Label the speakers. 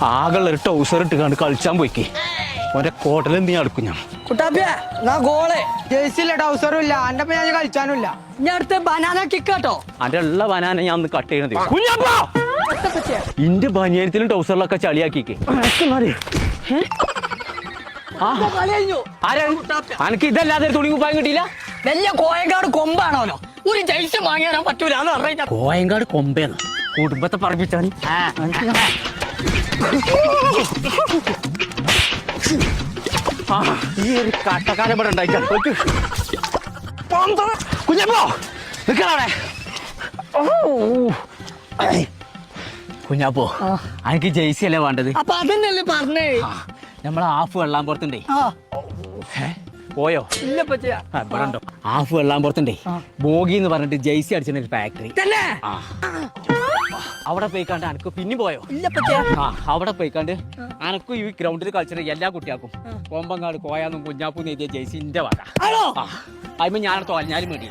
Speaker 1: ആകെയുള്ള ഒരു ടൗസർ ഇട്ട് കണ്ട് കളിച്ചാൻ പോയിക്കേ ഓന്റെ കോട്ടൽ എന്ത് ഞാൻ എടുക്കും ഞാൻ.
Speaker 2: കുട്ടാപ്പിയ എന്നാ ഗോള് ജേഴ്സിയില്ല ടൗസറും ഇല്ല എന്റെ ഞാൻ കളിച്ചാനുമില്ല. ഞാൻ അടുത്ത് ബനാന കിക്ക് കേട്ടോ.
Speaker 1: അന്റെ ഉള്ള ബനാന ഞാൻ ഒന്ന് കട്ട് ചെയ്യണത്. ഇന്റെ ബനിയനത്തിലും ടൗസറിലൊക്കെ ചളിയാക്കിക്കേ. അനക്ക് ഇതല്ലാതെ തുണി കുപ്പായം കിട്ടിയില്ല.
Speaker 2: വലിയ കോയങ്കാട് കൊമ്പാണോലോ, ഒരു ജയിച്ച് വാങ്ങിയാൻ പറ്റൂല.
Speaker 1: കോയങ്കാട് കൊമ്പേന്ന് കുടുംബത്തെ പറപ്പിച്ചാണ്. ഈ ഒരു കട്ടക്കാലം ഇവിടെ ഉണ്ടായിട്ടാണ്. കുഞ്ഞപ്പോ നിക്കണേ. കുഞ്ഞാപ്പോ എനിക്ക് ജെയ്സി അല്ലേ വേണ്ടത്?
Speaker 2: അപ്പൊ അതന്നെയല്ലേ പറഞ്ഞേ.
Speaker 1: നമ്മളെ ഹാഫ് വെള്ളാമ്പുറത്തുണ്ടേ. പോയോ?
Speaker 2: ഇല്ല പറ്റിയ
Speaker 1: ഉണ്ടോ? ഹാഫ് വെള്ളാമ്പുറത്തുണ്ടേ ബോഗി എന്ന് പറഞ്ഞിട്ട് ജെയ്സി അടിച്ചിട്ട് ഒരു ഫാക്ടറി. അവിടെ പോയിക്കാണ്ട് അനക്ക് പിന്നെ പോയോ?
Speaker 2: ഇല്ല പറ്റിയ
Speaker 1: അവിടെ പോയിക്കാണ്ട് അനക്കും ഈ ഗ്രൗണ്ടിൽ കളിച്ചിട്ട് എല്ലാ കുട്ടിയാക്കും കോമ്പങ്കാട് കോയാന്നും കുഞ്ഞാപ്പൂന്ന് എഴുതിയ ജെയ്സിന്റെ വക. അതിന് ഞാൻ തോന്നാലും വേണ്ടി